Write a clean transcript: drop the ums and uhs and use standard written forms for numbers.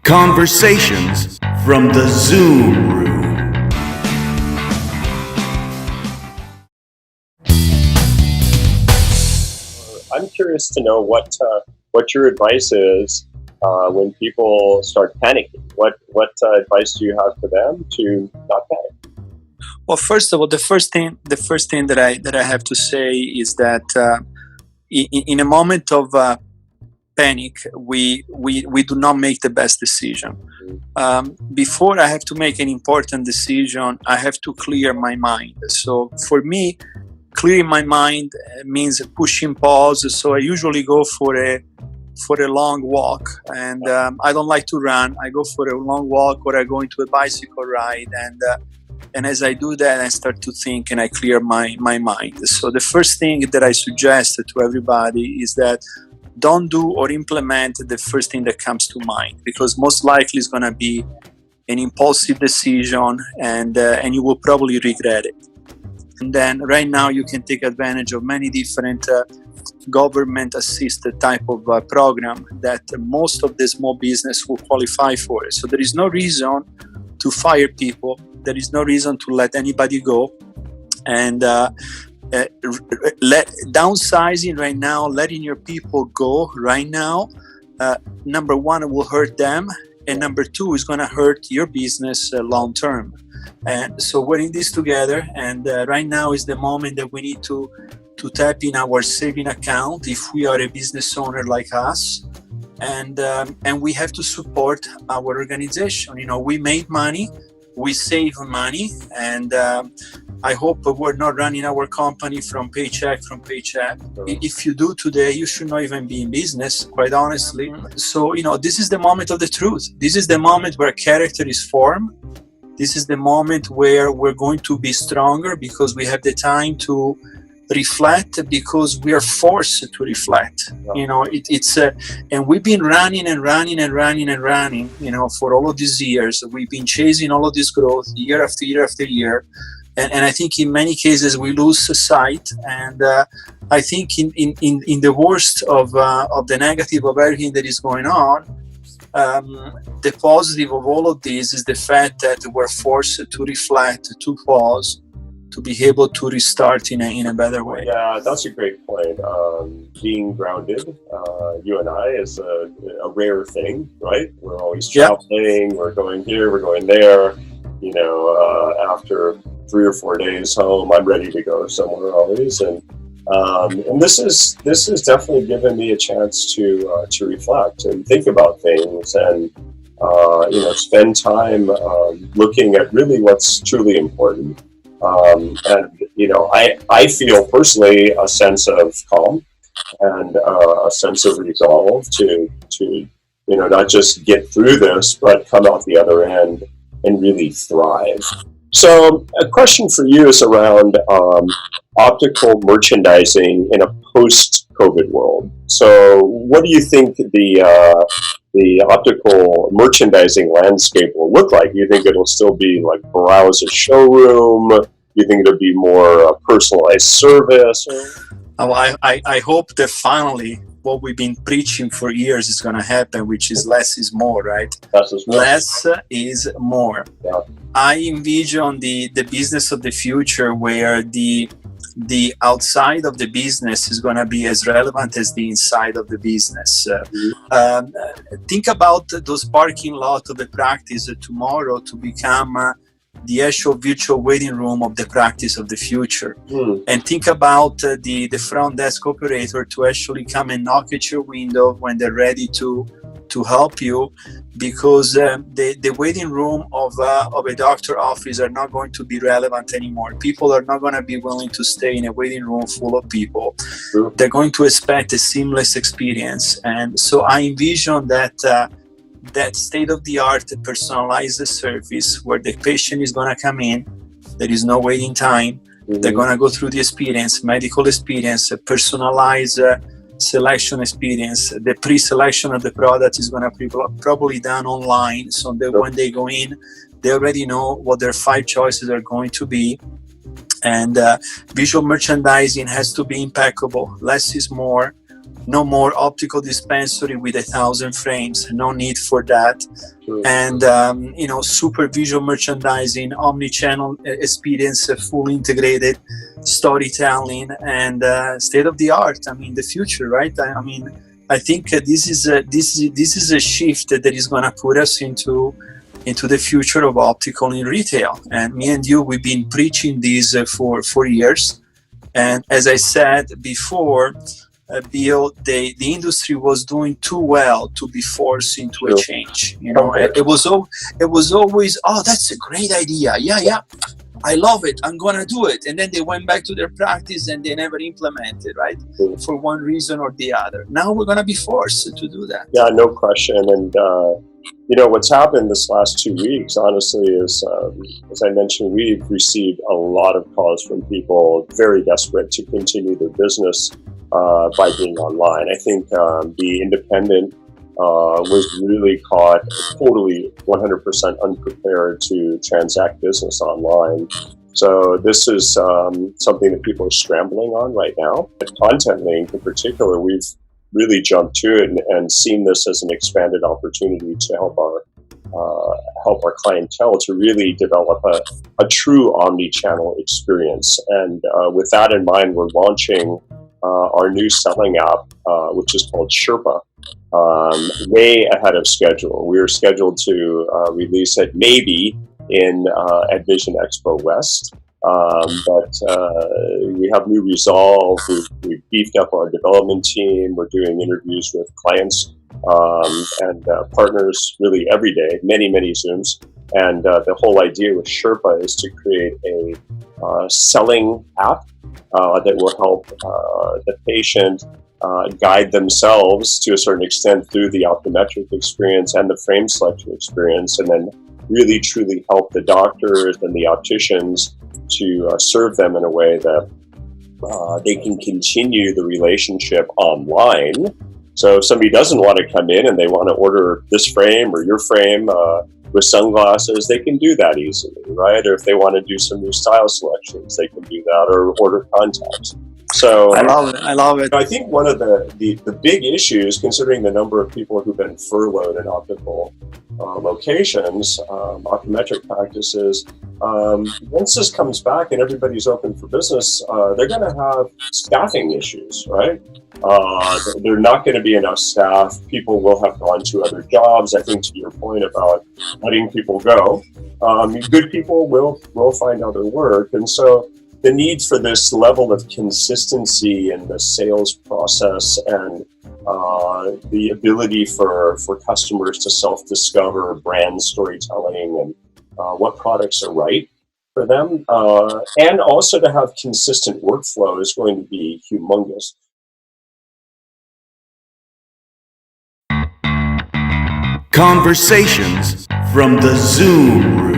Conversations from the Zoom Room. I'm curious to know what your advice is when people start panicking. What advice do you have for them to not panic? Well, first of all, the first thing that I have to say is that in a moment of panic, we do not make the best decision. Before I have to make an important decision, I have to clear my mind. So for me, clearing my mind means pushing pause. So I usually go for a long walk, and I don't like to run. I go for a long walk, or I go into a bicycle ride, and as I do that, I start to think and I clear my mind. So the first thing that I suggest to everybody is that don't do or implement the first thing that comes to mind, because most likely it's going to be an impulsive decision, and you will probably regret it. And then right now you can take advantage of many different government assisted type of program that most of the small business will qualify for. So there is no reason to fire people. There is no reason to let anybody go. And downsizing right now, letting your people go right now, number one, it will hurt them. And number two, is going to hurt your business long term. And so we're in this together. And right now is the moment that we need to tap in our saving account if we are a business owner like us. And we have to support our organization. You know, we make money. We save money, and I hope we're not running our company from paycheck. If you do today, you should not even be in business, quite honestly. So, you know, this is the moment of the truth. This is the moment where character is formed. This is the moment where we're going to be stronger because we have the time to reflect, because we are forced to reflect. You know, it's and we've been running, you know, for all of these years. We've been chasing all of this growth year after year after year, and I think in many cases we lose sight. And I think in the worst of the negative of everything that is going on, the positive of all of this is the fact that we're forced to reflect, to pause, to be able to restart in a better way. Yeah, that's a great point. Being grounded, you and I, is a rare thing, right? We're always traveling, We're going here, we're going there. You know, after 3 or 4 days home, I'm ready to go somewhere always. And this is definitely given me a chance to reflect and think about things, and you know, spend time looking at really what's truly important. And, you know, I feel personally a sense of calm and a sense of resolve to, you know, not just get through this, but come out the other end and really thrive. So a question for you is around optical merchandising in a post-COVID world. So what do you think the optical merchandising landscape will look like? You think it'll still be like browse a showroom? You think it'll be more personalized service? I hope that finally what we've been preaching for years is going to happen, which is less is more, right? Less is more. Yeah. I envision the business of the future where the outside of the business is going to be as relevant as the inside of the business. Think about those parking lot of the practice tomorrow to become the actual virtual waiting room of the practice of the future. And think about the front desk operator to actually come and knock at your window when they're ready to help you, because the waiting room of a doctor office are not going to be relevant anymore. People are not going to be willing to stay in a waiting room full of people. They're going to expect a seamless experience. And so I envision that state-of-the-art personalized service where the patient is going to come in, there is no waiting time. They're going to go through the experience, medical experience, personalized selection experience. The pre-selection of the product is going to be probably done online, so that when they go in, they already know what their 5 choices are going to be. And visual merchandising has to be impeccable. Less is more. No more optical dispensary with 1,000 frames. No need for that. Sure. And super visual merchandising, omni-channel experience, fully integrated storytelling, and state of the art. I mean, the future, right? I think this is a shift that is going to put us into the future of optical in retail. And me and you, we've been preaching this for years. And as I said before, Bill, the industry was doing too well to be forced into a change. It was always, oh, that's a great idea. Yeah, I love it. I'm gonna do it. And then they went back to their practice and they never implemented, right? For one reason or the other. Now we're gonna be forced to do that. Yeah, no question. And what's happened this last 2 weeks, honestly, is as I mentioned, we've received a lot of calls from people very desperate to continue their business by being online. I think the independent was really caught totally 100% unprepared to transact business online. So this is something that people are scrambling on right now. At Content Link in particular, we've really jumped to it and seen this as an expanded opportunity to help our clientele to really develop a true omni-channel experience. And with that in mind, we're launching our new selling app, which is called Sherpa, way ahead of schedule. We're scheduled to release it maybe at Vision Expo West. But we have new resolve. We've beefed up our development team. We're doing interviews with clients and partners really every day, many Zooms. And the whole idea with Sherpa is to create a selling app that will help the patient guide themselves to a certain extent through the optometric experience and the frame selection experience, and then really truly help the doctors and the opticians to serve them in a way that they can continue the relationship online. So if somebody doesn't want to come in and they want to order this frame or your frame with sunglasses, they can do that easily, right? Or if they want to do some new style selections, they can do that, or order contacts. So I love it. I think one of the big issues, considering the number of people who've been furloughed in optical locations, optometric practices, once this comes back and everybody's open for business, they're going to have staffing issues, right? There are not going to be enough staff. People will have gone to other jobs. I think to your point about letting people go, good people will find other work. And so the need for this level of consistency in the sales process and the ability for customers to self-discover brand storytelling and what products are right for them, and also to have consistent workflow is going to be humongous. Conversations from the Zoom Room.